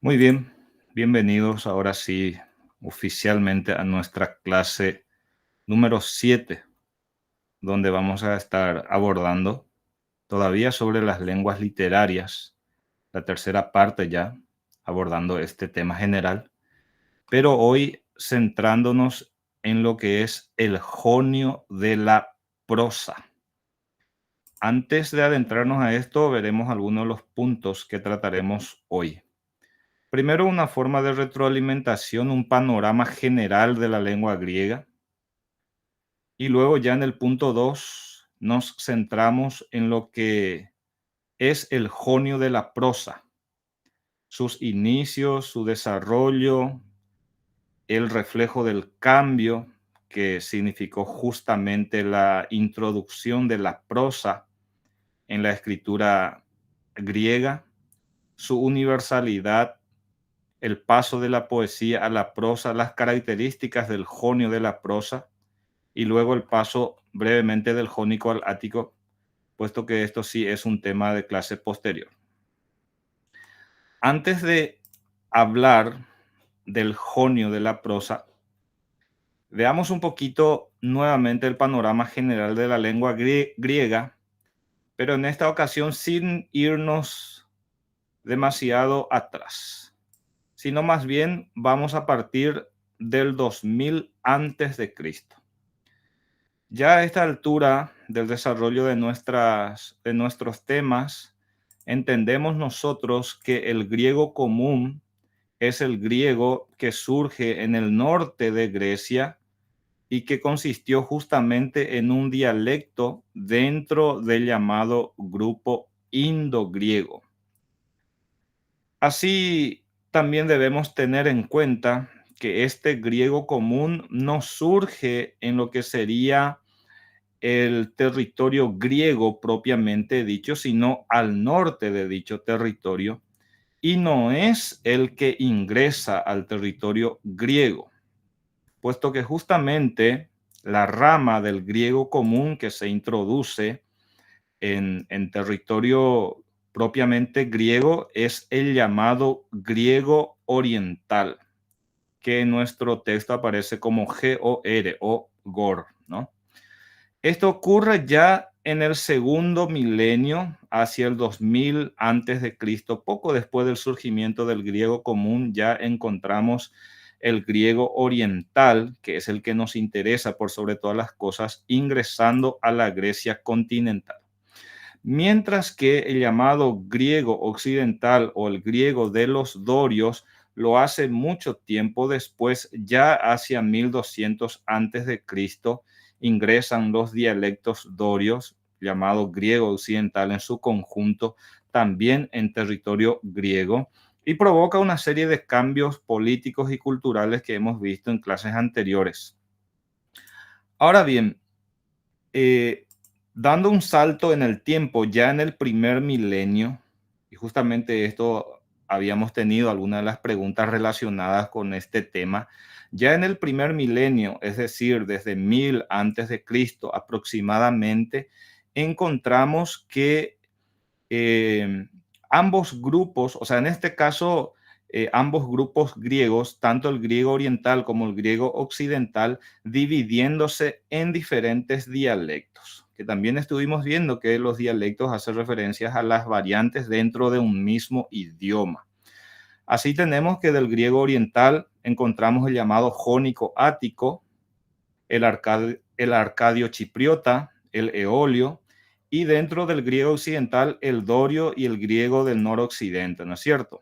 Muy bien, bienvenidos ahora sí oficialmente a nuestra clase número 7, donde vamos a estar abordando todavía sobre las lenguas literarias, la tercera parte ya, abordando este tema general, pero hoy centrándonos en lo que es el jonio de la prosa. Antes de adentrarnos a esto, veremos algunos de los puntos que trataremos hoy. Primero, una forma de retroalimentación, un panorama general de la lengua griega. Y luego ya en el punto 2 nos centramos en lo que es el jonio de la prosa, sus inicios, su desarrollo, el reflejo del cambio que significó justamente la introducción de la prosa en la escritura griega, su universalidad, el paso de la poesía a la prosa, las características del jonio de la prosa y luego el paso brevemente del jónico al ático, puesto que esto sí es un tema de clase posterior. Antes de hablar del jonio de la prosa, veamos un poquito nuevamente el panorama general de la lengua griega, pero en esta ocasión sin irnos demasiado atrás, sino más bien vamos a partir del 2000 antes de Cristo. Ya a esta altura del desarrollo de nuestros temas, entendemos nosotros que el griego común es el griego que surge en el norte de Grecia y que consistió justamente en un dialecto dentro del llamado grupo indogriego. Así, también debemos tener en cuenta que este griego común no surge en lo que sería el territorio griego propiamente dicho, sino al norte de dicho territorio, y no es el que ingresa al territorio griego, puesto que justamente la rama del griego común que se introduce en territorio propiamente griego es el llamado griego oriental, que en nuestro texto aparece como G-O-R o GOR, ¿no? Esto ocurre ya en el segundo milenio, hacia el 2000 antes de Cristo, poco después del surgimiento del griego común, ya encontramos el griego oriental, que es el que nos interesa por sobre todas las cosas, ingresando a la Grecia continental. Mientras que el llamado griego occidental o el griego de los dorios lo hace mucho tiempo después, ya hacia 1200 antes de Cristo, ingresan los dialectos dorios, llamado griego occidental en su conjunto, también en territorio griego, y provoca una serie de cambios políticos y culturales que hemos visto en clases anteriores. Ahora bien, eh, dando un salto en el tiempo, ya en el primer milenio, y justamente esto habíamos tenido algunas de las preguntas relacionadas con este tema, ya en el primer milenio, es decir, desde 1000 antes de Cristo aproximadamente, encontramos que eh, ambos grupos, o sea, en este caso, ambos grupos griegos, tanto el griego oriental como el griego occidental, dividiéndose en diferentes dialectos, que también estuvimos viendo que los dialectos hacen referencias a las variantes dentro de un mismo idioma. Así tenemos que del griego oriental encontramos el llamado jónico ático, el arcadio chipriota, el eolio, y dentro del griego occidental el dorio y el griego del noroccidente, ¿no es cierto?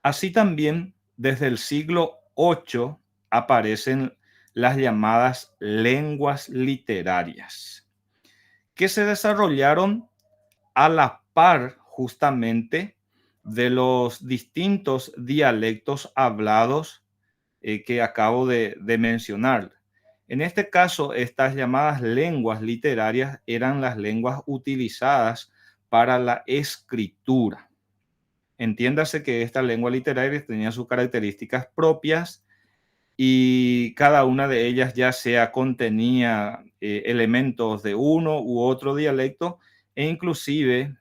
Así también desde el siglo VIII aparecen las llamadas lenguas literarias, que se desarrollaron a la par justamente de los distintos dialectos hablados que acabo de mencionar. En este caso, estas llamadas lenguas literarias eran las lenguas utilizadas para la escritura. Entiéndase que esta lengua literaria tenía sus características propias y cada una de ellas ya sea contenía elementos de uno u otro dialecto e inclusive,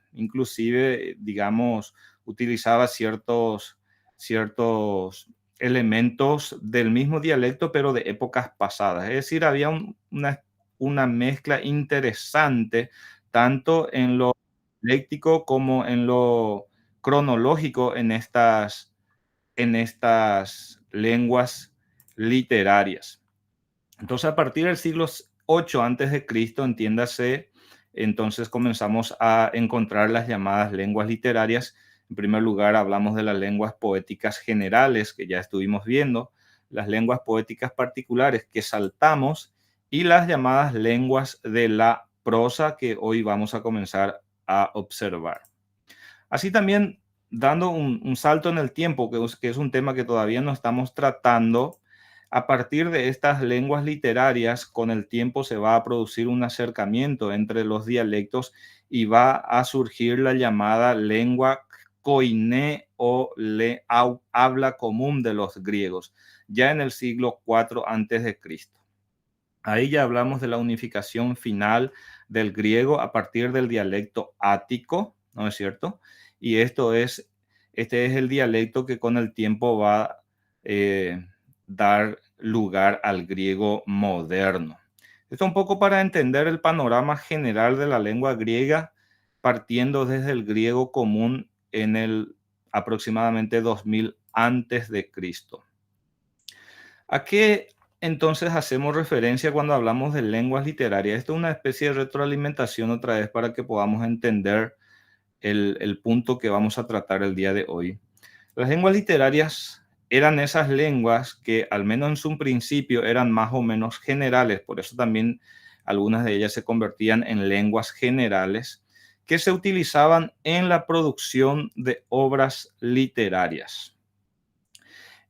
digamos, utilizaba ciertos elementos del mismo dialecto, pero de épocas pasadas. Es decir, había una mezcla interesante, tanto en lo léctico como en lo cronológico en estas lenguas literarias. Entonces, a partir del siglo 8 antes de Cristo, entiéndase, entonces comenzamos a encontrar las llamadas lenguas literarias. En primer lugar, hablamos de las lenguas poéticas generales, que ya estuvimos viendo, las lenguas poéticas particulares que saltamos, y las llamadas lenguas de la prosa, que hoy vamos a comenzar a observar. Así también, dando un salto en el tiempo, que es un tema que todavía no estamos tratando, a partir de estas lenguas literarias, con el tiempo se va a producir un acercamiento entre los dialectos y va a surgir la llamada lengua koiné o habla común de los griegos, ya en el siglo IV antes de Cristo. Ahí ya hablamos de la unificación final del griego a partir del dialecto ático, ¿no es cierto? Y este es el dialecto que con el tiempo va a dar lugar al griego moderno. Esto un poco para entender el panorama general de la lengua griega, partiendo desde el griego común en el aproximadamente 2000 antes de Cristo. ¿A qué entonces hacemos referencia cuando hablamos de lenguas literarias? Esto es una especie de retroalimentación otra vez para que podamos entender el punto que vamos a tratar el día de hoy. Las lenguas literarias eran esas lenguas que al menos en su principio eran más o menos generales, por eso también algunas de ellas se convertían en lenguas generales que se utilizaban en la producción de obras literarias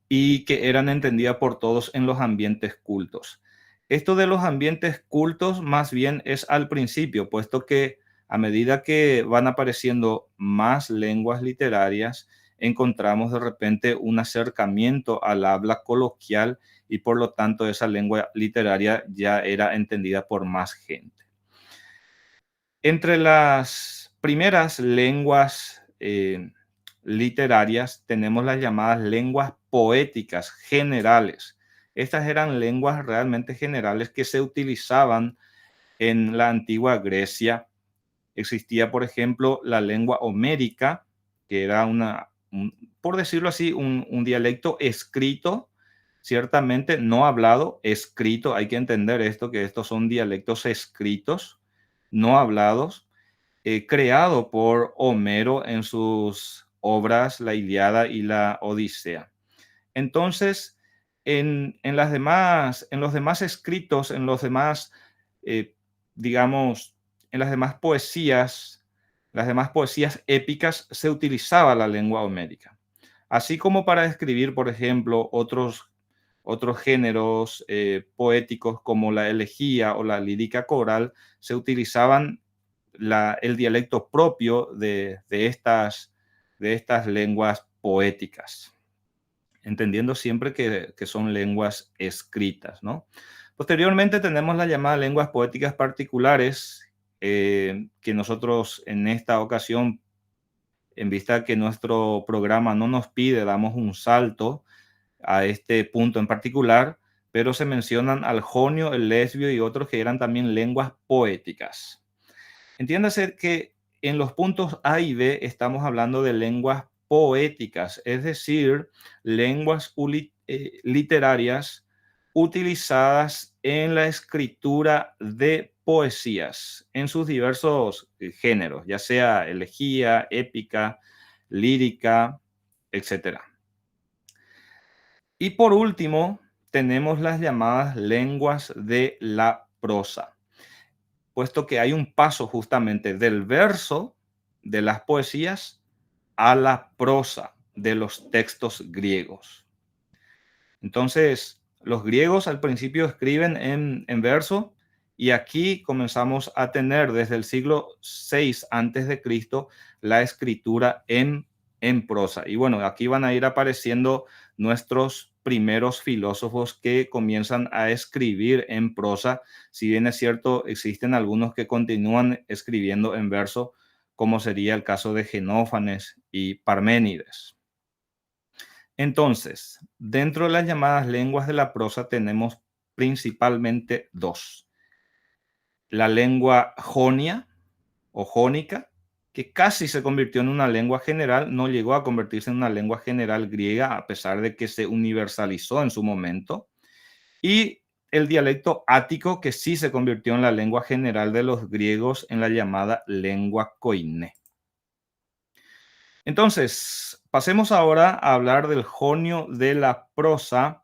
y que eran entendidas por todos en los ambientes cultos. Esto de los ambientes cultos más bien es al principio, puesto que a medida que van apareciendo más lenguas literarias, encontramos de repente un acercamiento al habla coloquial y por lo tanto esa lengua literaria ya era entendida por más gente. Entre las primeras lenguas literarias tenemos las llamadas lenguas poéticas generales. Estas eran lenguas realmente generales que se utilizaban en la antigua Grecia. Existía, por ejemplo, la lengua homérica, que era por decirlo así, un dialecto escrito, ciertamente no hablado, escrito. Hay que entender esto, que estos son dialectos escritos, no hablados, creado por Homero en sus obras La Ilíada y la Odisea. Entonces, en los demás escritos, en los demás, digamos, en las demás poesías épicas, se utilizaba la lengua homérica. Así como para escribir, por ejemplo, otros géneros poéticos como la elegía o la lírica coral, se utilizaban el dialecto propio de estas lenguas poéticas, entendiendo siempre que son lenguas escritas, ¿no? Posteriormente tenemos las llamadas lenguas poéticas particulares, que nosotros en esta ocasión, en vista que nuestro programa no nos pide, damos un salto a este punto en particular, pero se mencionan al jonio, el lesbio y otros que eran también lenguas poéticas. Entiéndase que en los puntos A y B estamos hablando de lenguas poéticas, es decir, lenguas literarias utilizadas en la escritura de poesías en sus diversos géneros, ya sea elegía, épica, lírica, etcétera. Y por último, tenemos las llamadas lenguas de la prosa, puesto que hay un paso justamente del verso de las poesías a la prosa de los textos griegos. Entonces, los griegos al principio escriben en verso y aquí comenzamos a tener desde el siglo VI antes de Cristo la escritura en prosa. Y bueno, aquí van a ir apareciendo nuestros primeros filósofos que comienzan a escribir en prosa. Si bien es cierto, existen algunos que continúan escribiendo en verso, como sería el caso de Genófanes y Parménides. Entonces, dentro de las llamadas lenguas de la prosa tenemos principalmente dos. La lengua jonia o jónica, que casi se convirtió en una lengua general, no llegó a convertirse en una lengua general griega a pesar de que se universalizó en su momento. Y el dialecto ático, que sí se convirtió en la lengua general de los griegos en la llamada lengua koiné. Entonces, pasemos ahora a hablar del jonio de la prosa.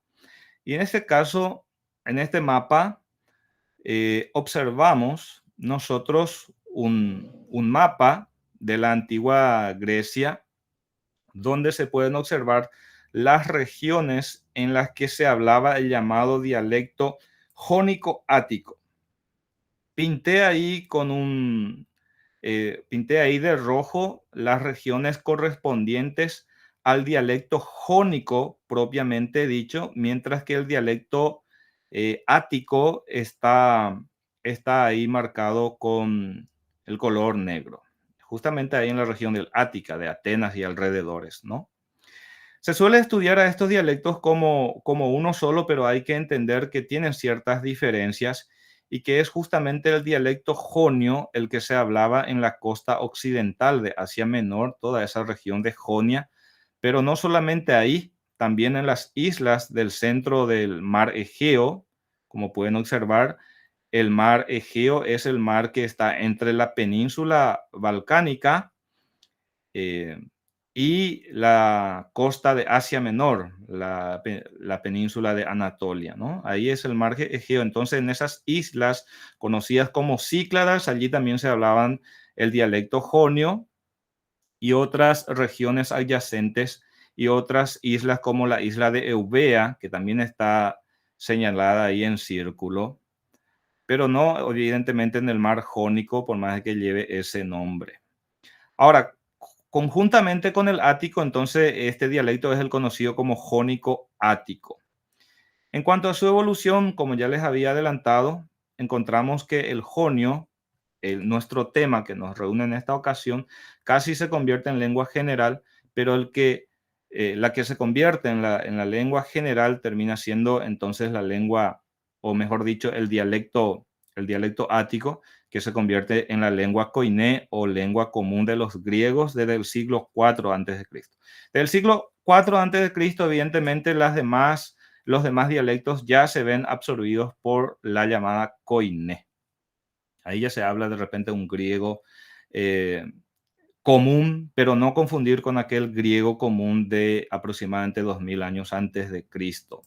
Y en este caso, en este mapa, observamos nosotros un mapa de la antigua Grecia donde se pueden observar las regiones en las que se hablaba el llamado dialecto jónico-ático. Pinté ahí pinté ahí de rojo las regiones correspondientes al dialecto jónico propiamente dicho, mientras que el dialecto ático está ahí marcado con el color negro, justamente ahí en la región del Ática, de Atenas y alrededores, ¿no? Se suele estudiar a estos dialectos como uno solo, pero hay que entender que tienen ciertas diferencias y que es justamente el dialecto jonio el que se hablaba en la costa occidental de Asia Menor, toda esa región de Jonia, pero no solamente ahí, también en las islas del centro del mar Egeo, como pueden observar, el mar Egeo es el mar que está entre la península balcánica eh, y la costa de Asia Menor, la península de Anatolia, ¿no? Ahí es el mar Egeo. Entonces, en esas islas conocidas como Cícladas, allí también se hablaban el dialecto jonio y otras regiones adyacentes y otras islas como la isla de Eubea, que también está señalada ahí en círculo, pero no evidentemente en el mar Jónico, por más que lleve ese nombre. Ahora, conjuntamente con el ático, entonces este dialecto es el conocido como jónico ático. En cuanto a su evolución, como ya les había adelantado, encontramos que el jonio, nuestro tema que nos reúne en esta ocasión, casi se convierte en lengua general, pero la que se convierte en la lengua general termina siendo entonces la lengua, o mejor dicho, el dialecto ático, que se convierte en la lengua koiné o lengua común de los griegos desde el siglo IV a.C. Desde el siglo IV a.C., evidentemente los demás dialectos ya se ven absorbidos por la llamada koiné. Ahí ya se habla de repente un griego común, pero no confundir con aquel griego común de aproximadamente 2000 años antes de Cristo.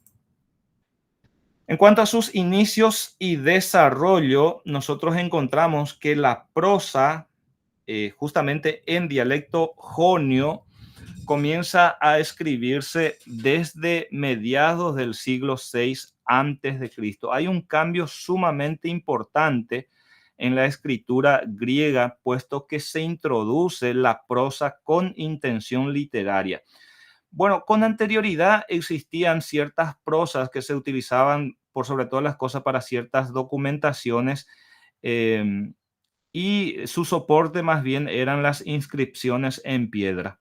En cuanto a sus inicios y desarrollo, nosotros encontramos que la prosa, justamente en dialecto jonio, comienza a escribirse desde mediados del siglo VI antes de Cristo. Hay un cambio sumamente importante en la escritura griega, puesto que se introduce la prosa con intención literaria. Bueno, con anterioridad existían ciertas prosas que se utilizaban por sobre todas las cosas para ciertas documentaciones eh, y su soporte más bien eran las inscripciones en piedra.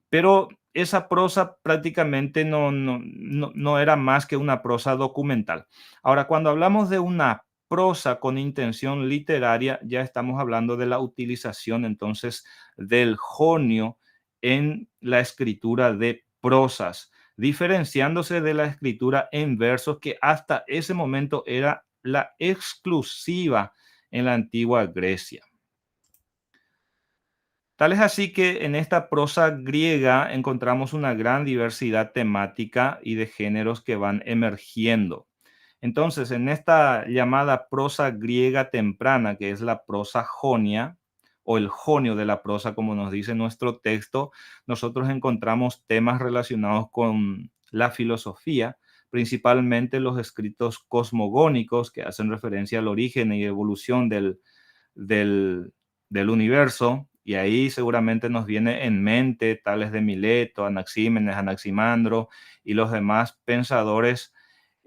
Pero esa prosa prácticamente no era más que una prosa documental. Ahora, cuando hablamos de una prosa con intención literaria, ya estamos hablando de la utilización entonces del jonio en la escritura de prosas, diferenciándose de la escritura en versos que hasta ese momento era la exclusiva en la antigua Grecia. Tal es así que en esta prosa griega encontramos una gran diversidad temática y de géneros que van emergiendo. Entonces, en esta llamada prosa griega temprana, que es la prosa jonia, o el jonio de la prosa, como nos dice nuestro texto, nosotros encontramos temas relacionados con la filosofía, principalmente los escritos cosmogónicos que hacen referencia al origen y evolución del universo, y ahí seguramente nos viene en mente tales de Mileto, Anaxímenes, Anaximandro y los demás pensadores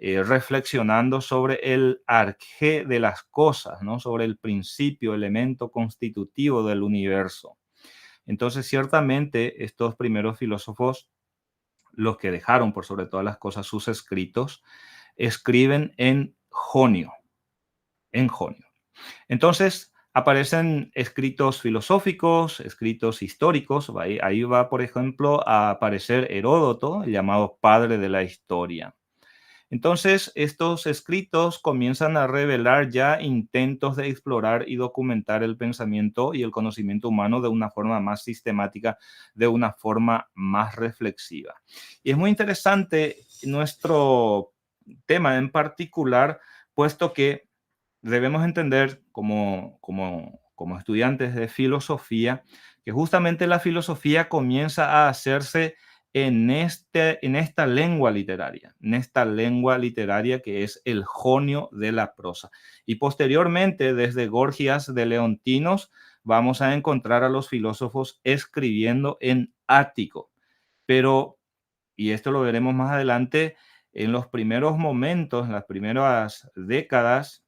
reflexionando sobre el arqué de las cosas, ¿no? Sobre el principio, elemento constitutivo del universo. Entonces, ciertamente, estos primeros filósofos, los que dejaron por sobre todas las cosas sus escritos, escriben en jonio. Entonces, aparecen escritos filosóficos, escritos históricos. Ahí va, por ejemplo, a aparecer Heródoto, el llamado padre de la historia. Entonces, estos escritos comienzan a revelar ya intentos de explorar y documentar el pensamiento y el conocimiento humano de una forma más sistemática, de una forma más reflexiva. Y es muy interesante nuestro tema en particular, puesto que debemos entender como estudiantes de filosofía que justamente la filosofía comienza a hacerse en esta lengua literaria que es el jonio de la prosa. Y posteriormente, desde Gorgias de Leontinos, vamos a encontrar a los filósofos escribiendo en ático. Pero, y esto lo veremos más adelante, en los primeros momentos, en las primeras décadas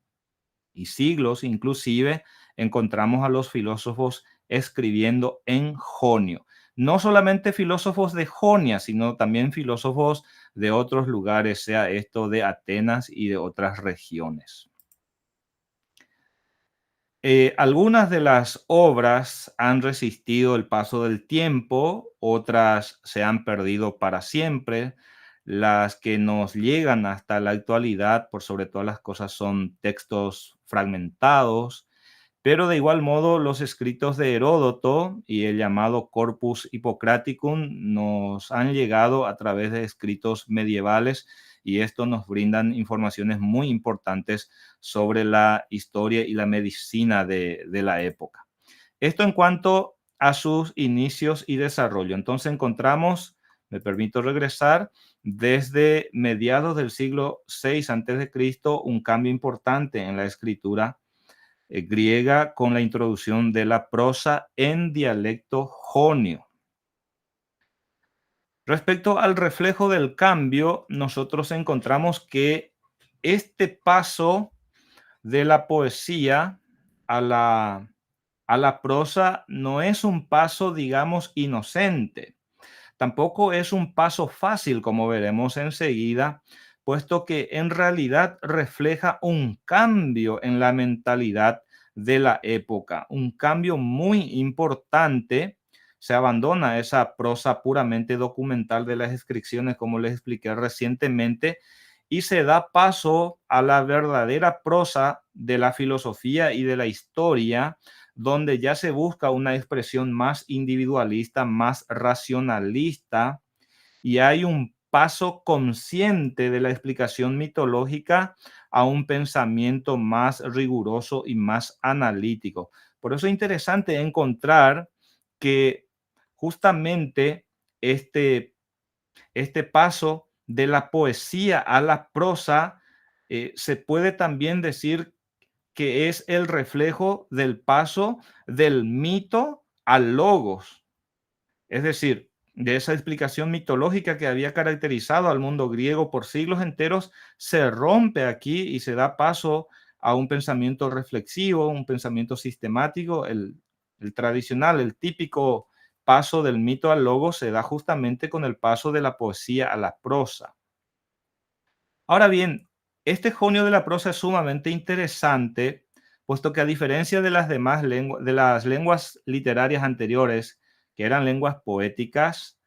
y siglos inclusive, encontramos a los filósofos escribiendo en jonio. No solamente filósofos de Jonia, sino también filósofos de otros lugares, sea esto de Atenas y de otras regiones. Algunas de las obras han resistido el paso del tiempo, otras se han perdido para siempre. Las que nos llegan hasta la actualidad, por sobre todas las cosas, son textos fragmentados, pero de igual modo los escritos de Heródoto y el llamado Corpus Hippocraticum nos han llegado a través de escritos medievales y esto nos brindan informaciones muy importantes sobre la historia y la medicina de la época. Esto en cuanto a sus inicios y desarrollo. Entonces encontramos, me permito regresar, desde mediados del siglo VI a.C., un cambio importante en la escritura griega con la introducción de la prosa en dialecto jonio. Respecto al reflejo del cambio, nosotros encontramos que este paso de la poesía a la prosa no es un paso, digamos, inocente. Tampoco es un paso fácil, como veremos enseguida, puesto que en realidad refleja un cambio en la mentalidad de la época, un cambio muy importante. Se abandona esa prosa puramente documental de las inscripciones, como les expliqué recientemente, y se da paso a la verdadera prosa de la filosofía y de la historia, donde ya se busca una expresión más individualista, más racionalista, y hay un paso consciente de la explicación mitológica a un pensamiento más riguroso y más analítico. Por eso es interesante encontrar que justamente este paso de la poesía a la prosa se puede también decir que es el reflejo del paso del mito al logos, es decir, de esa explicación mitológica que había caracterizado al mundo griego por siglos enteros, se rompe aquí y se da paso a un pensamiento reflexivo, un pensamiento sistemático, el tradicional, el típico paso del mito al logos se da justamente con el paso de la poesía a la prosa. Ahora bien, este jonio de la prosa es sumamente interesante, puesto que a diferencia de las demás lenguas, de las lenguas literarias anteriores, que eran lenguas poéticas,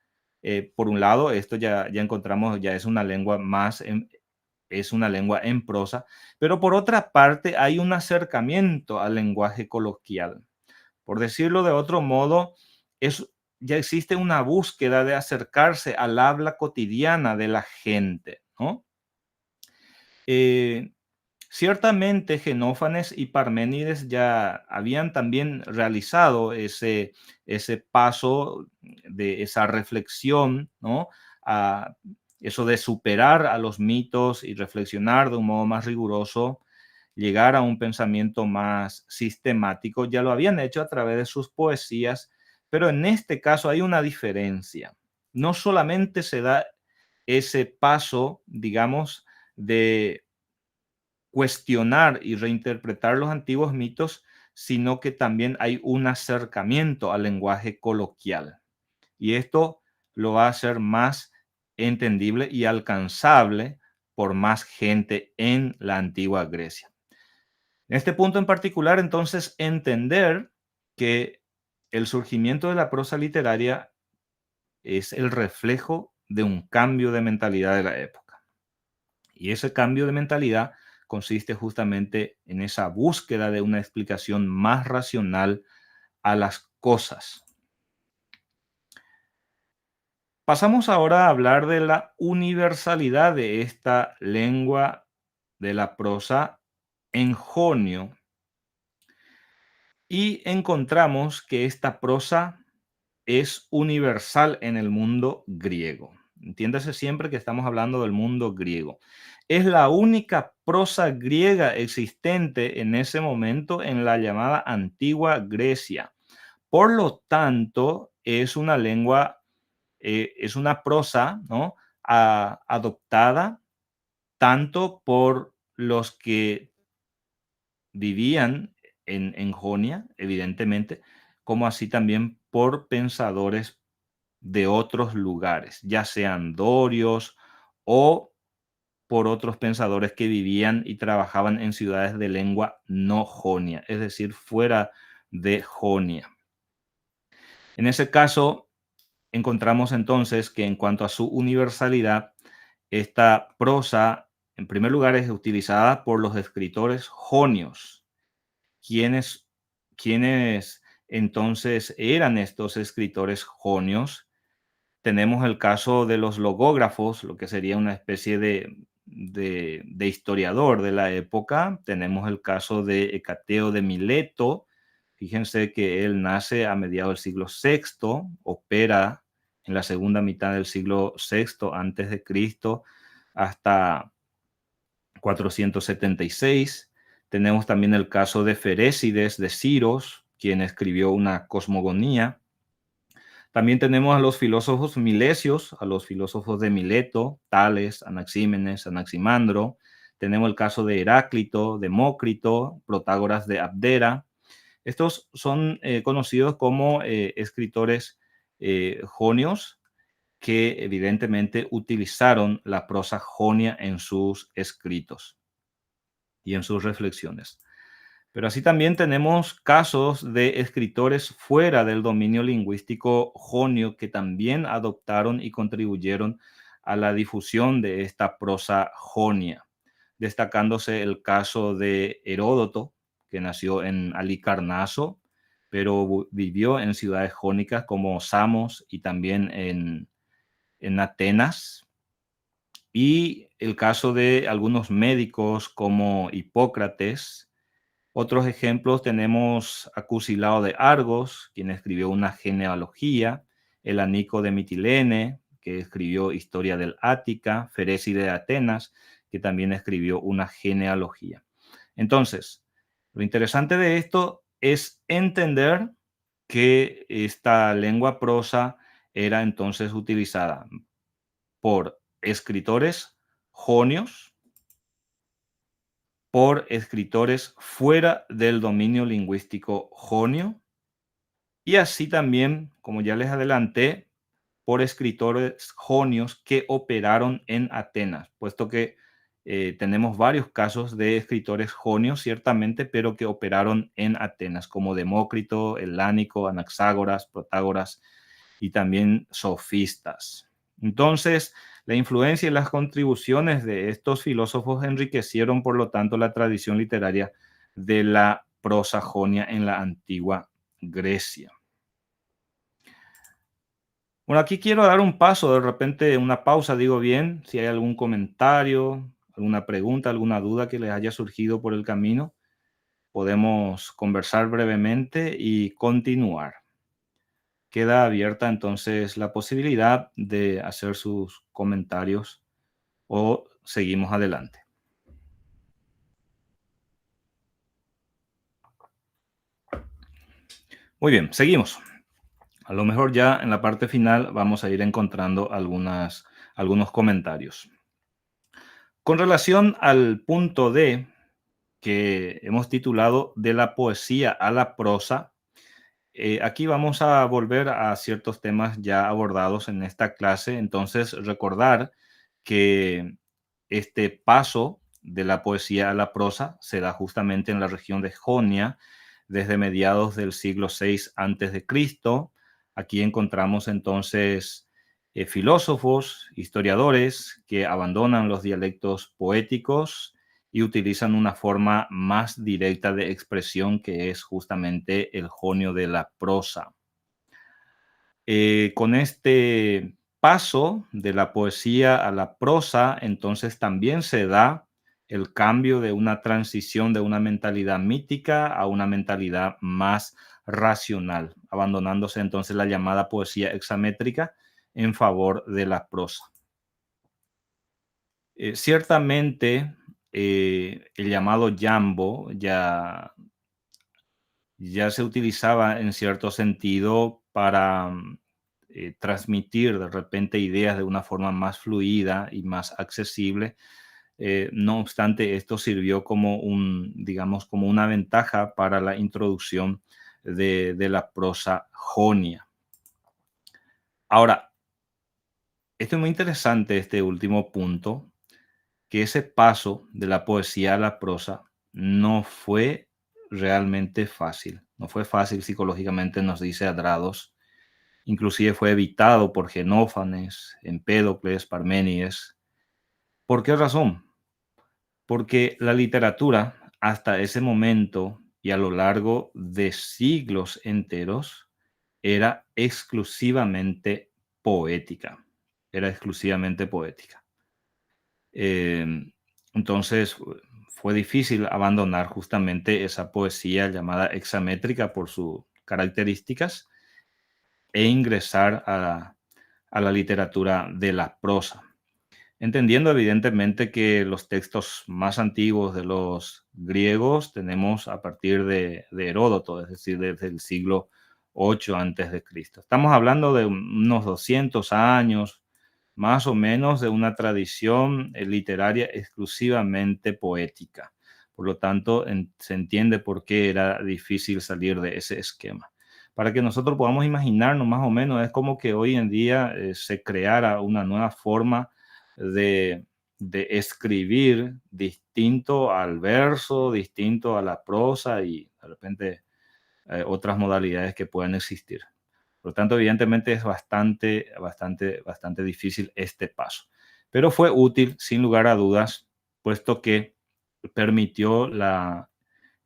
por un lado, esto ya encontramos, ya es una lengua es una lengua en prosa, pero por otra parte hay un acercamiento al lenguaje coloquial. Por decirlo de otro modo, ya existe una búsqueda de acercarse al habla cotidiana de la gente, ¿no? Eh, Ciertamente Genófanes y Parménides ya habían también realizado ese paso de esa reflexión, ¿no? A eso de superar a los mitos y reflexionar de un modo más riguroso, llegar a un pensamiento más sistemático, ya lo habían hecho a través de sus poesías, pero en este caso hay una diferencia. No solamente se da ese paso, digamos, de cuestionar y reinterpretar los antiguos mitos, sino que también hay un acercamiento al lenguaje coloquial. Y esto lo va a hacer más entendible y alcanzable por más gente en la antigua Grecia. En este punto en particular, entonces, entender que el surgimiento de la prosa literaria es el reflejo de un cambio de mentalidad de la época. Y ese cambio de mentalidad consiste justamente en esa búsqueda de una explicación más racional a las cosas. Pasamos ahora a hablar de la universalidad de esta lengua de la prosa en jonio y encontramos que esta prosa es universal en el mundo griego. Entiéndase siempre que estamos hablando del mundo griego. Es la única prosa griega existente en ese momento en la llamada antigua Grecia. Por lo tanto, es una lengua, es una prosa, ¿no? Adoptada tanto por los que vivían en Jonia, evidentemente, como así también por pensadores de otros lugares, ya sean dorios o por otros pensadores que vivían y trabajaban en ciudades de lengua no jonia, es decir, fuera de Jonia. En ese caso, encontramos entonces que en cuanto a su universalidad, esta prosa, en primer lugar, es utilizada por los escritores jonios, quienes, quienes entonces eran estos escritores jonios. Tenemos el caso de los logógrafos, lo que sería una especie de historiador de la época. Tenemos el caso de Hecateo de Mileto. Fíjense que él nace a mediados del siglo VI, opera en la segunda mitad del siglo VI antes de Cristo hasta 476. Tenemos también el caso de Ferécides de Siros, quien escribió una cosmogonía. También tenemos a los filósofos milesios, a los filósofos de Mileto, Tales, Anaxímenes, Anaximandro. Tenemos el caso de Heráclito, Demócrito, Protágoras de Abdera. Estos son conocidos como escritores jonios que evidentemente utilizaron la prosa jonia en sus escritos y en sus reflexiones. Pero así también tenemos casos de escritores fuera del dominio lingüístico jonio que también adoptaron y contribuyeron a la difusión de esta prosa jonia, destacándose el caso de Heródoto, que nació en Halicarnaso, pero vivió en ciudades jónicas como Samos y también en Atenas, y el caso de algunos médicos como Hipócrates. Otros ejemplos tenemos a Cusilao de Argos, quien escribió una genealogía, el Anico de Mitilene, que escribió Historia del Ática, Ferécide de Atenas, que también escribió una genealogía. Entonces, lo interesante de esto es entender que esta lengua prosa era entonces utilizada por escritores jonios, por escritores fuera del dominio lingüístico jonio y así también, como ya les adelanté, por escritores jonios que operaron en Atenas, puesto que tenemos varios casos de escritores jonios, ciertamente, pero que operaron en Atenas, como Demócrito, Helánico, Anaxágoras, Protágoras y también sofistas. Entonces, la influencia y las contribuciones de estos filósofos enriquecieron, por lo tanto, la tradición literaria de la prosa jonia en la antigua Grecia. Bueno, aquí quiero dar un paso, de repente una pausa, digo bien, si hay algún comentario, alguna pregunta, alguna duda que les haya surgido por el camino, podemos conversar brevemente y continuar. Queda abierta entonces la posibilidad de hacer sus comentarios o seguimos adelante. Muy bien, seguimos. A lo mejor ya en la parte final vamos a ir encontrando algunos comentarios. Con relación al punto D, que hemos titulado De la poesía a la prosa, aquí vamos a volver a ciertos temas ya abordados en esta clase. Entonces, recordar que este paso de la poesía a la prosa se da justamente en la región de Jonia desde mediados del siglo VI antes de Cristo. Aquí encontramos entonces filósofos, historiadores que abandonan los dialectos poéticos y utilizan una forma más directa de expresión que es justamente el jonio de la prosa. Con este paso de la poesía a la prosa, entonces también se da el cambio de una transición de una mentalidad mítica a una mentalidad más racional, abandonándose entonces la llamada poesía hexamétrica en favor de la prosa. Ciertamente, el llamado jambo ya se utilizaba en cierto sentido para transmitir de repente ideas de una forma más fluida y más accesible. No obstante, esto sirvió como digamos, como una ventaja para la introducción de la prosa jonia. Ahora, esto es muy interesante, este último punto, que ese paso de la poesía a la prosa no fue realmente fácil. No fue fácil psicológicamente, nos dice Adrados. Inclusive fue evitado por Genófanes, Empédocles, Parménides. ¿Por qué razón? Porque la literatura hasta ese momento y a lo largo de siglos enteros era exclusivamente poética. Era exclusivamente poética. Entonces fue difícil abandonar justamente esa poesía llamada hexamétrica por sus características e ingresar a la literatura de la prosa, entendiendo evidentemente que los textos más antiguos de los griegos tenemos a partir de Heródoto, es decir, desde el siglo 8 antes de Cristo. Estamos hablando de unos 200 años, más o menos, de una tradición literaria exclusivamente poética. Por lo tanto, se entiende por qué era difícil salir de ese esquema. Para que nosotros podamos imaginarnos más o menos, es como que hoy en día se creara una nueva forma de, de escribir distinto al verso, distinto a la prosa y de repente otras modalidades que puedan existir. Por lo tanto, evidentemente es bastante difícil este paso. Pero fue útil, sin lugar a dudas, puesto que permitió la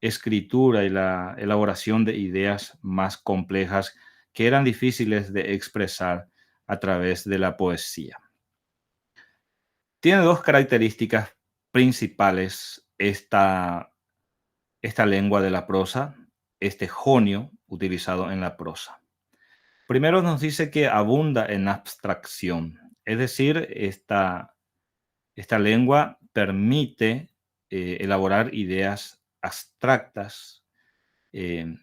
escritura y la elaboración de ideas más complejas que eran difíciles de expresar a través de la poesía. Tiene dos características principales esta lengua de la prosa, este jonio utilizado en la prosa. Primero nos dice que abunda en abstracción, es decir, esta lengua permite elaborar ideas abstractas, eh,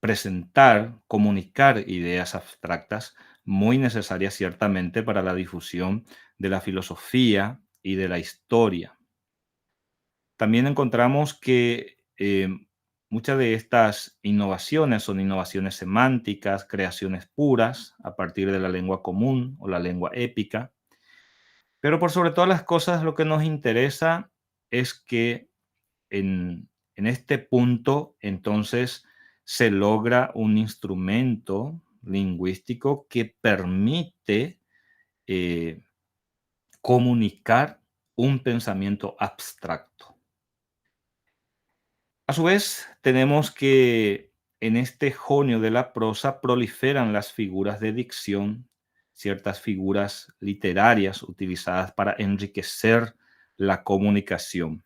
presentar, comunicar ideas abstractas muy necesarias ciertamente para la difusión de la filosofía y de la historia. También encontramos que muchas de estas innovaciones son innovaciones semánticas, creaciones puras a partir de la lengua común o la lengua épica. Pero por sobre todas las cosas, lo que nos interesa es que en este punto, entonces, se logra un instrumento lingüístico que permite eh, comunicar un pensamiento abstracto. A su vez, tenemos que en este jonio de la prosa proliferan las figuras de dicción, ciertas figuras literarias utilizadas para enriquecer la comunicación.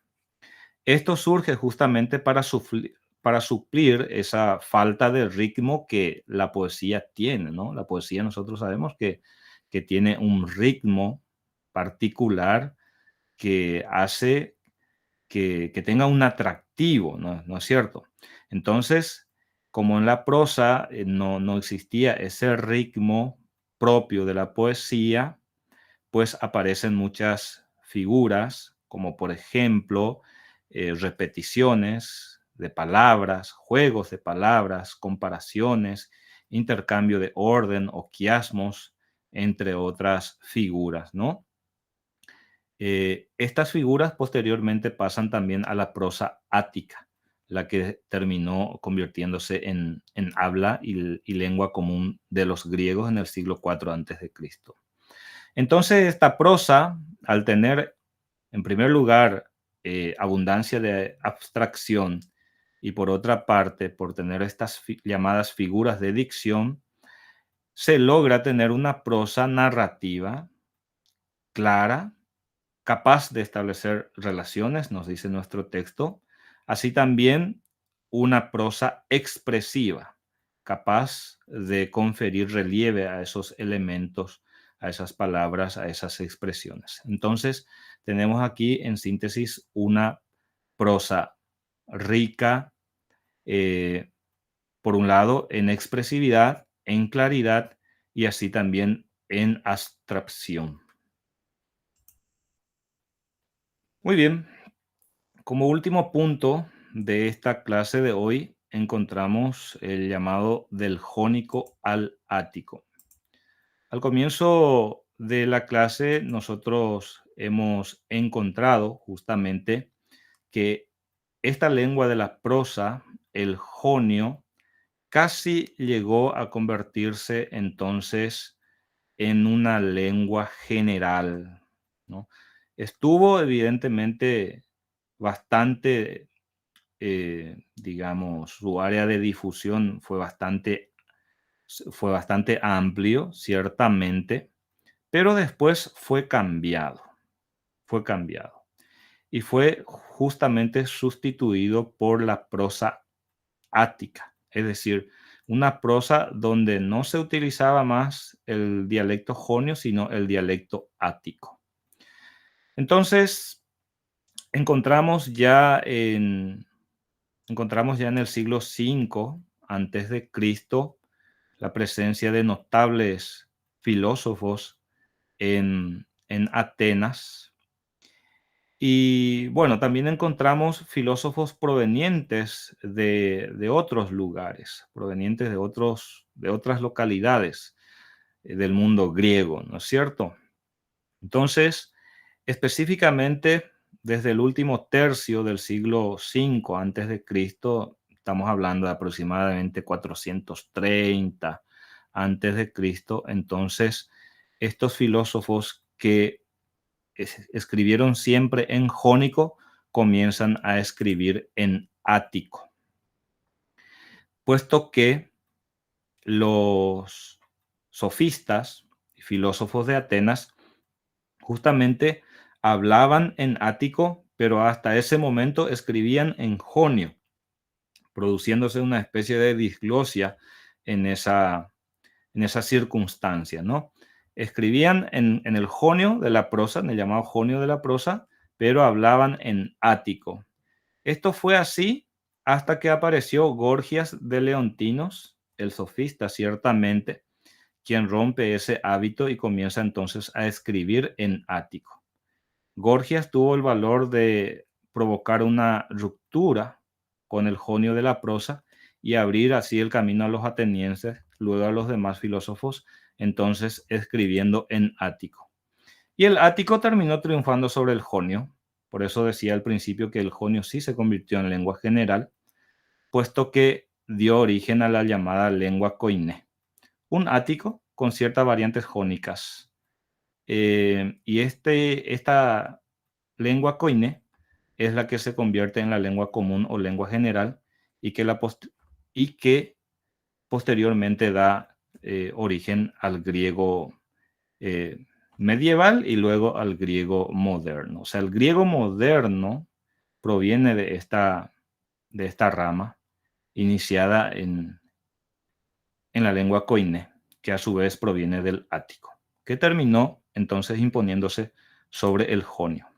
Esto surge justamente para suplir esa falta de ritmo que la poesía tiene, ¿no? La poesía nosotros sabemos que tiene un ritmo particular que hace que tenga un atractivo, ¿no es cierto? Entonces, como en la prosa no existía ese ritmo propio de la poesía, pues aparecen muchas figuras como por ejemplo repeticiones de palabras, juegos de palabras, comparaciones, intercambio de orden o quiasmos, entre otras figuras, ¿no? Estas figuras posteriormente pasan también a la prosa ática, la que terminó convirtiéndose en habla y lengua común de los griegos en el siglo IV antes de Cristo. Entonces, esta prosa, al tener, en primer lugar, abundancia de abstracción y por otra parte, por tener estas llamadas figuras de dicción, se logra tener una prosa narrativa clara, capaz de establecer relaciones, nos dice nuestro texto, así también una prosa expresiva, capaz de conferir relieve a esos elementos, a esas palabras, a esas expresiones. Entonces, tenemos aquí en síntesis una prosa rica, por un lado, en expresividad, en claridad y así también en abstracción. Muy bien. Como último punto de esta clase de hoy, encontramos el llamado del jónico al ático. Al comienzo de la clase, nosotros hemos encontrado justamente que esta lengua de la prosa, el jonio, casi llegó a convertirse entonces en una lengua general, ¿no? Estuvo evidentemente bastante, digamos, su área de difusión fue bastante amplio, ciertamente, pero después fue cambiado y fue justamente sustituido por la prosa ática, es decir, una prosa donde no se utilizaba más el dialecto jonio, sino el dialecto ático. Entonces, encontramos ya en el siglo V antes de Cristo la presencia de notables filósofos en Atenas. Y bueno, también encontramos filósofos provenientes de otros lugares, provenientes de otras localidades del mundo griego, ¿no es cierto? Entonces, específicamente desde el último tercio del siglo V antes de Cristo, estamos hablando de aproximadamente 430 antes de Cristo, entonces estos filósofos que escribieron siempre en jónico comienzan a escribir en ático, puesto que los sofistas y filósofos de Atenas justamente hablaban en ático, pero hasta ese momento escribían en jonio, produciéndose una especie de disglosia en esa circunstancia, ¿no? Escribían en el jonio de la prosa, en el llamado jonio de la prosa, pero hablaban en ático. Esto fue así hasta que apareció Gorgias de Leontinos, el sofista ciertamente, quien rompe ese hábito y comienza entonces a escribir en ático. Gorgias tuvo el valor de provocar una ruptura con el jonio de la prosa y abrir así el camino a los atenienses, luego a los demás filósofos, entonces escribiendo en ático. Y el ático terminó triunfando sobre el jonio, por eso decía al principio que el jonio sí se convirtió en lengua general, puesto que dio origen a la llamada lengua koiné, un ático con ciertas variantes jónicas. Y esta lengua koiné es la que se convierte en la lengua común o lengua general y que posteriormente da origen al griego medieval y luego al griego moderno. O sea, el griego moderno proviene de esta rama iniciada en la lengua koiné, que a su vez proviene del ático, que terminó entonces imponiéndose sobre el jonio.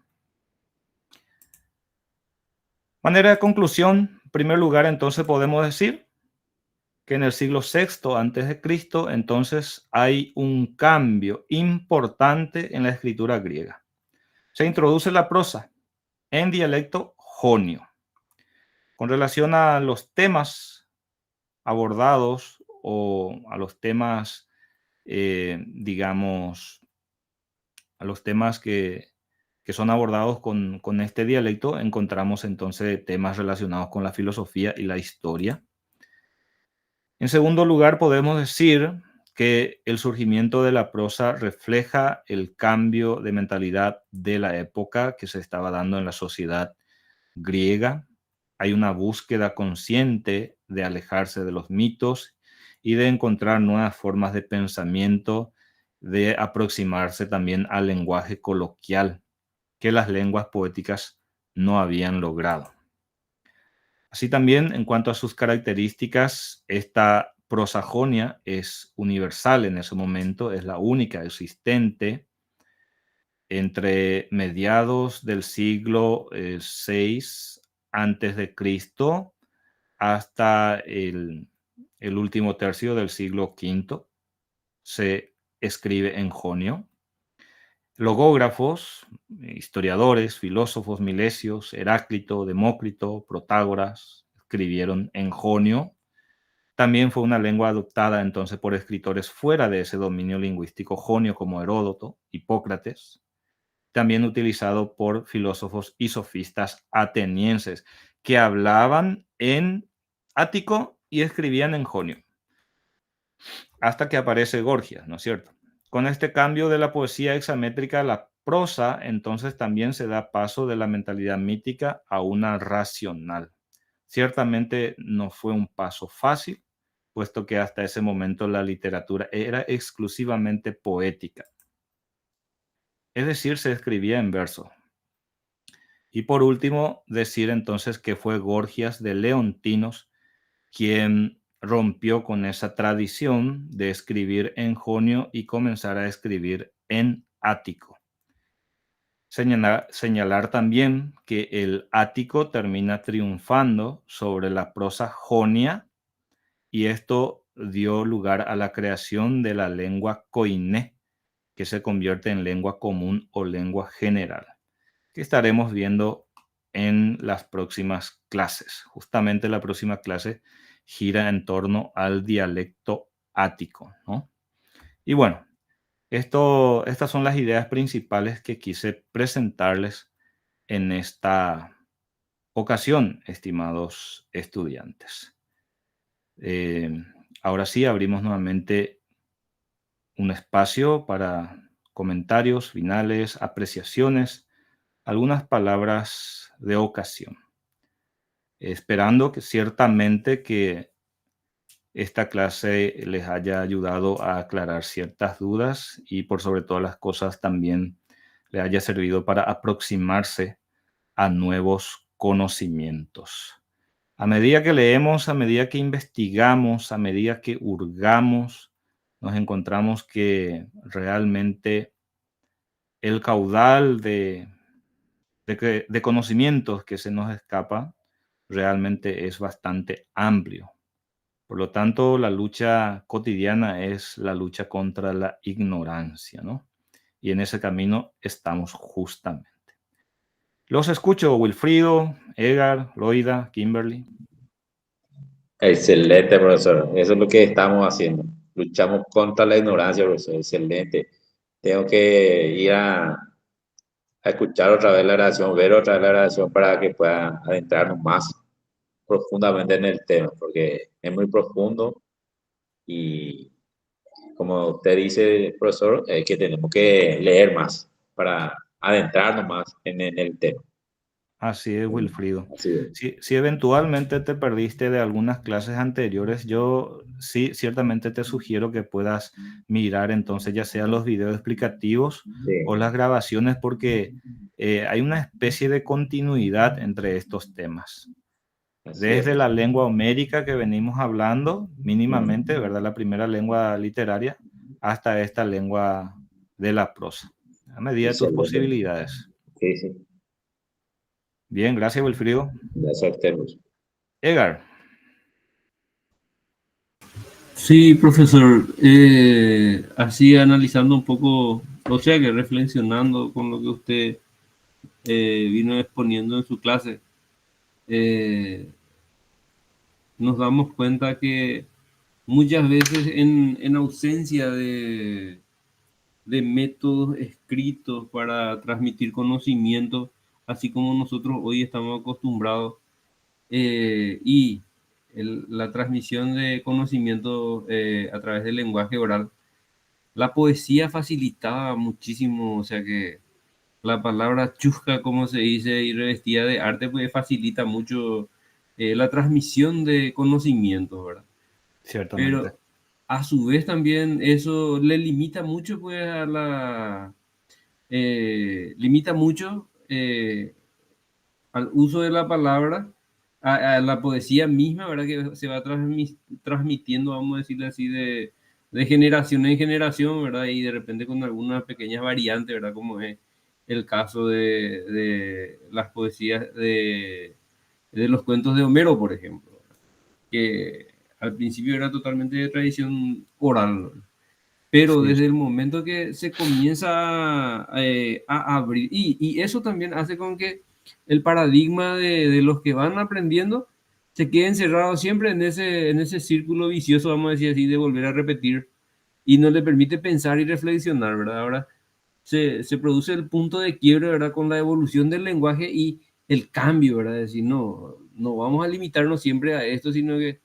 Manera de conclusión, en primer lugar, entonces podemos decir que en el siglo VI antes de Cristo, entonces hay un cambio importante en la escritura griega. Se introduce la prosa en dialecto jonio. Con relación a los temas abordados o a los temas, digamos, a los temas que son abordados con este dialecto, encontramos entonces temas relacionados con la filosofía y la historia. En segundo lugar, podemos decir que el surgimiento de la prosa refleja el cambio de mentalidad de la época que se estaba dando en la sociedad griega. Hay una búsqueda consciente de alejarse de los mitos y de encontrar nuevas formas de pensamiento, de aproximarse también al lenguaje coloquial que las lenguas poéticas no habían logrado. Así también, en cuanto a sus características, esta prosa jonia es universal en ese momento, es la única existente entre mediados del siglo VI antes de Cristo hasta el último tercio del siglo V. Se escribe en jonio. Logógrafos, historiadores, filósofos milesios, Heráclito, Demócrito, Protágoras, escribieron en jonio. También fue una lengua adoptada entonces por escritores fuera de ese dominio lingüístico jonio como Heródoto, Hipócrates, también utilizado por filósofos y sofistas atenienses que hablaban en ático y escribían en jonio, hasta que aparece Gorgias, ¿no es cierto? Con este cambio de la poesía hexamétrica a la prosa, entonces también se da paso de la mentalidad mítica a una racional. Ciertamente no fue un paso fácil, puesto que hasta ese momento la literatura era exclusivamente poética. Es decir, se escribía en verso. Y por último, decir entonces que fue Gorgias de Leontinos quien rompió con esa tradición de escribir en jonio y comenzar a escribir en ático. Señalar también que el ático termina triunfando sobre la prosa jonia y esto dio lugar a la creación de la lengua koiné, que se convierte en lengua común o lengua general, que estaremos viendo en las próximas clases. Justamente la próxima clase gira en torno al dialecto ático, ¿no? Y bueno, estas son las ideas principales que quise presentarles en esta ocasión, estimados estudiantes. Ahora sí, abrimos nuevamente un espacio para comentarios finales, apreciaciones, algunas palabras de ocasión. Esperando que ciertamente que esta clase les haya ayudado a aclarar ciertas dudas y por sobre todas las cosas también le haya servido para aproximarse a nuevos conocimientos. A medida que leemos, a medida que investigamos, a medida que hurgamos, nos encontramos que realmente el caudal de conocimientos que se nos escapa realmente es bastante amplio. Por lo tanto, la lucha cotidiana es la lucha contra la ignorancia, ¿no? Y en ese camino estamos justamente. Los escucho, Wilfrido, Edgar, Loida, Kimberly. Excelente, profesor. Eso es lo que estamos haciendo. Luchamos contra la ignorancia, profesor. Excelente. Tengo que ir a escuchar otra vez la grabación, ver otra vez la grabación para que puedan adentrarnos más profundamente en el tema, porque es muy profundo y como usted dice, profesor, es que tenemos que leer más para adentrarnos más en el tema. Así es, Wilfrido. Así es. Si eventualmente te perdiste de algunas clases anteriores, yo sí, ciertamente te sugiero que puedas mirar entonces ya sean los videos explicativos o Sí, las grabaciones porque hay una especie de continuidad entre estos temas. así es. Desde la lengua homérica que venimos hablando mínimamente, ¿verdad? La primera lengua literaria, hasta esta lengua de la prosa, a medida de tus Excelente. posibilidades. Sí, sí. Bien, gracias, Wilfrido. Gracias a usted, profesor. Edgar. Sí, profesor, así analizando un poco, o sea que reflexionando con lo que usted vino exponiendo en su clase, eh, nos damos cuenta que muchas veces en ausencia de métodos escritos para transmitir conocimiento, así como nosotros hoy estamos acostumbrados, y la transmisión de conocimiento a través del lenguaje oral, la poesía facilitaba muchísimo, o sea que la palabra chusca, como se dice, y revestida de arte, pues facilita mucho la transmisión de conocimiento, ¿verdad? Ciertamente. Pero a su vez también eso le limita mucho, pues, limita mucho al uso de la palabra, a la poesía misma, ¿verdad? Que se va transmitiendo, vamos a decirlo así, de generación en generación, ¿verdad? Y de repente con algunas pequeñas variantes, ¿verdad? Como es el caso de las poesías de los cuentos de Homero, por ejemplo, que al principio era totalmente de tradición oral, ¿verdad? Pero Sí, desde el momento que se comienza a abrir, y eso también hace con que el paradigma de los que van aprendiendo se quede encerrado siempre en ese círculo vicioso, vamos a decir así, de volver a repetir, y no le permite pensar y reflexionar, ¿verdad? Ahora se produce el punto de quiebre, ¿verdad? Con la evolución del lenguaje y el cambio, ¿verdad? Es decir, no, no vamos a limitarnos siempre a esto, sino que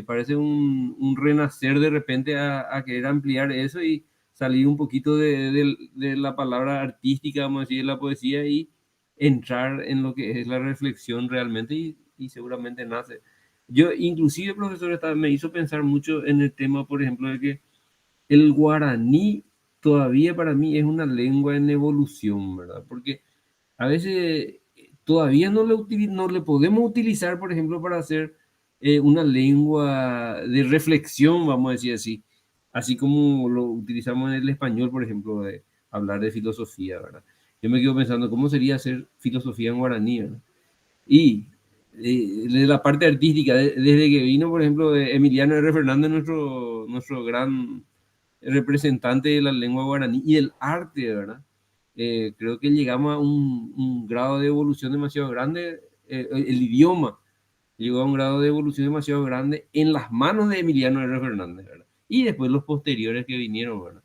parece un renacer de repente a querer ampliar eso y salir un poquito de la palabra artística, vamos a decir, de la poesía y entrar en lo que es la reflexión realmente y seguramente nace. Yo, inclusive, profesor, me hizo pensar mucho en el tema, por ejemplo, de que el guaraní todavía para mí es una lengua en evolución, ¿verdad? Porque a veces todavía no le podemos utilizar, por ejemplo, para hacer una lengua de reflexión, vamos a decir así, así como lo utilizamos en el español, por ejemplo, de hablar de filosofía, ¿verdad? Yo me quedo pensando, ¿cómo sería hacer filosofía en guaraní, ¿verdad? Y de la parte artística, desde que vino, por ejemplo, Emiliano R. Fernández, nuestro gran representante de la lengua guaraní y del arte, ¿verdad? Creo que llegamos a un grado de evolución demasiado grande, el idioma llegó a un grado de evolución demasiado grande en las manos de Emiliano R. Fernández, ¿verdad? Y después los posteriores que vinieron, ¿verdad?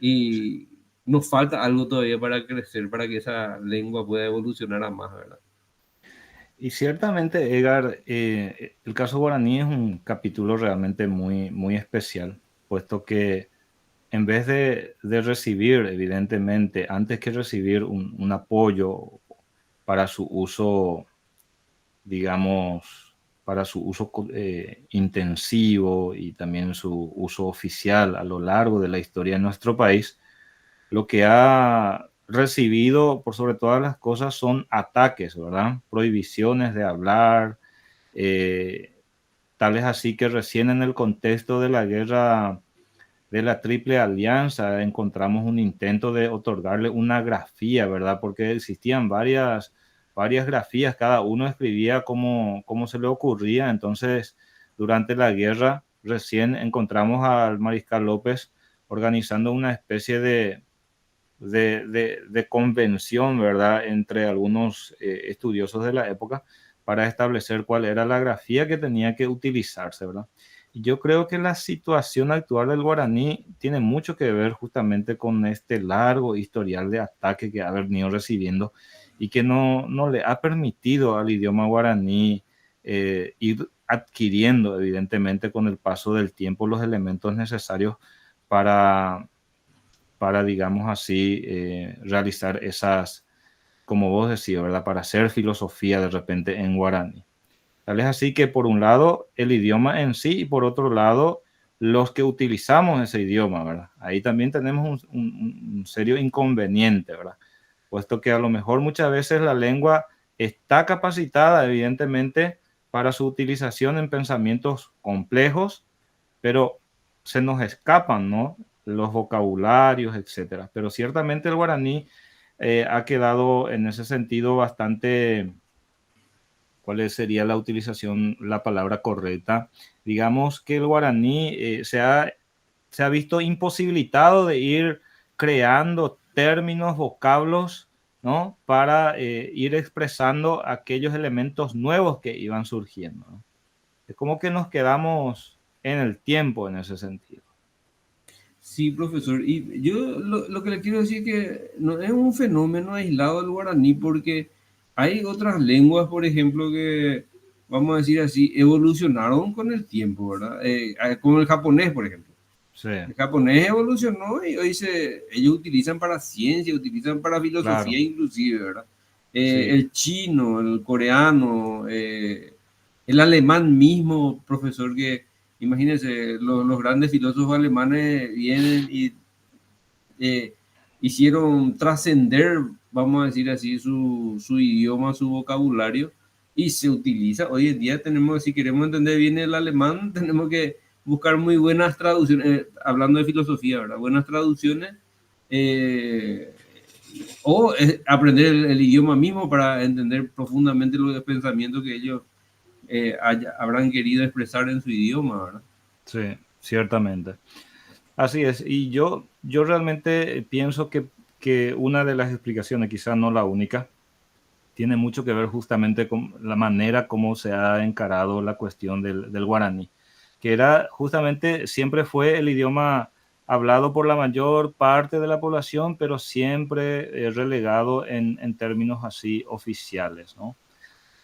Y nos falta algo todavía para crecer, para que esa lengua pueda evolucionar a más, ¿verdad? y ciertamente, Edgar, el caso guaraní es un capítulo realmente muy, muy especial, puesto que en vez de recibir, evidentemente, antes que recibir un apoyo para su uso, digamos, para su uso intensivo y también su uso oficial a lo largo de la historia de nuestro país, lo que ha recibido por sobre todas las cosas son ataques, ¿verdad? Prohibiciones de hablar, eh, tal es así que recién en el contexto de la guerra de la Triple Alianza encontramos un intento de otorgarle una grafía, ¿verdad? Porque existían varias grafías, cada uno escribía como se le ocurría. Entonces, durante la guerra, recién encontramos al Mariscal López organizando una especie de convención, ¿verdad?, entre algunos estudiosos de la época para establecer cuál era la grafía que tenía que utilizarse, ¿verdad? Y yo creo que la situación actual del guaraní tiene mucho que ver justamente con este largo historial de ataque que ha venido recibiendo y que no le ha permitido al idioma guaraní ir adquiriendo, evidentemente, con el paso del tiempo los elementos necesarios para digamos así, realizar esas, como vos decís, ¿verdad? Para hacer filosofía de repente en guaraní. Tal es así que por un lado el idioma en sí y por otro lado los que utilizamos ese idioma, ¿verdad? Ahí también tenemos un serio inconveniente, ¿verdad? Puesto que a lo mejor muchas veces la lengua está capacitada, evidentemente, para su utilización en pensamientos complejos, pero se nos escapan, ¿no? Los vocabularios, etcétera. Pero ciertamente el guaraní ha quedado en ese sentido bastante, ¿cuál sería la utilización, la palabra correcta? Digamos que el guaraní se ha visto imposibilitado de ir creando términos, vocablos ¿no? Para ir expresando aquellos elementos nuevos que iban surgiendo, ¿no? Es como que nos quedamos en el tiempo en ese sentido. Sí, profesor. Y yo lo que le quiero decir es que no es un fenómeno aislado del guaraní, porque hay otras lenguas, por ejemplo, que, vamos a decir así, evolucionaron con el tiempo, ¿verdad? Como el japonés, por ejemplo. Sí, El japonés evolucionó y hoy ellos utilizan para ciencia, utilizan para filosofía claro, inclusive, ¿verdad? sí, El chino, el coreano, el alemán mismo, profesor, que imagínense, los grandes filósofos alemanes vienen y hicieron trascender, vamos a decir así, su idioma, su vocabulario, y se utiliza. Hoy en día tenemos, si queremos entender bien el alemán, tenemos que buscar muy buenas traducciones, hablando de filosofía, ¿verdad? Buenas traducciones, eh, o aprender el idioma mismo para entender profundamente los pensamientos que ellos habrán querido expresar en su idioma, ¿verdad? sí, ciertamente. Así es. Y yo realmente pienso que una de las explicaciones, quizás no la única, tiene mucho que ver justamente con la manera como se ha encarado la cuestión del guaraní, que era justamente, siempre fue el idioma hablado por la mayor parte de la población, pero siempre relegado en términos así oficiales, ¿no?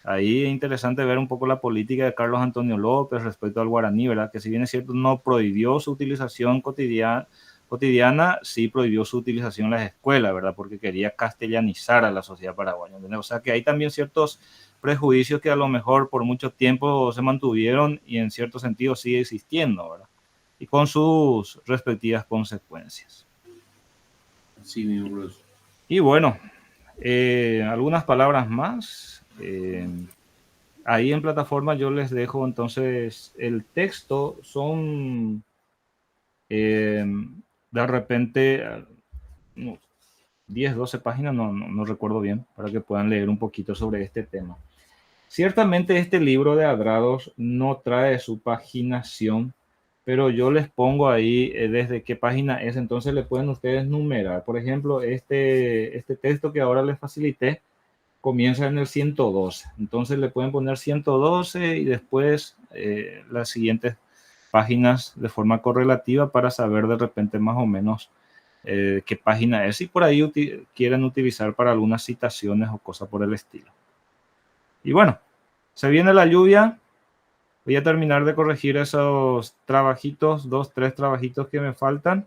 Ahí es interesante ver un poco la política de Carlos Antonio López respecto al guaraní, ¿verdad? Que si bien es cierto, no prohibió su utilización cotidiana, sí prohibió su utilización en las escuelas, ¿verdad? Porque quería castellanizar a la sociedad paraguaya, ¿entendés? O sea que hay también ciertos prejuicios que a lo mejor por mucho tiempo se mantuvieron y en cierto sentido sigue existiendo, ¿verdad? Y con sus respectivas consecuencias. Sí, mismo, profesor. Y bueno, algunas palabras más. Ahí en plataforma yo les dejo entonces el texto, son de repente no, 10, 12 páginas, no recuerdo bien, para que puedan leer un poquito sobre este tema. Ciertamente este libro de Adrados no trae su paginación, pero yo les pongo ahí desde qué página es, entonces le pueden ustedes numerar. Por ejemplo, este texto que ahora les facilité comienza en el 112. Entonces le pueden poner 112 y después las siguientes páginas de forma correlativa para saber de repente más o menos qué página es y por ahí quieren utilizar para algunas citaciones o cosas por el estilo. Y bueno, se viene la lluvia. Voy a terminar de corregir esos trabajitos, 2, 3 trabajitos que me faltan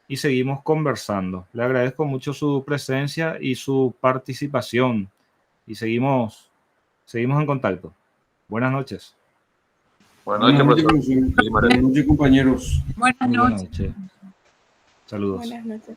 y seguimos conversando. Le agradezco mucho su presencia y su participación y seguimos en contacto. Buenas noches. Buenas Buenas noches, noches, profesor. profesor. Muchísimas Buenas gracias. noches, compañeros. Buenas Muy buenas noches. noches. Saludos. Buenas noches.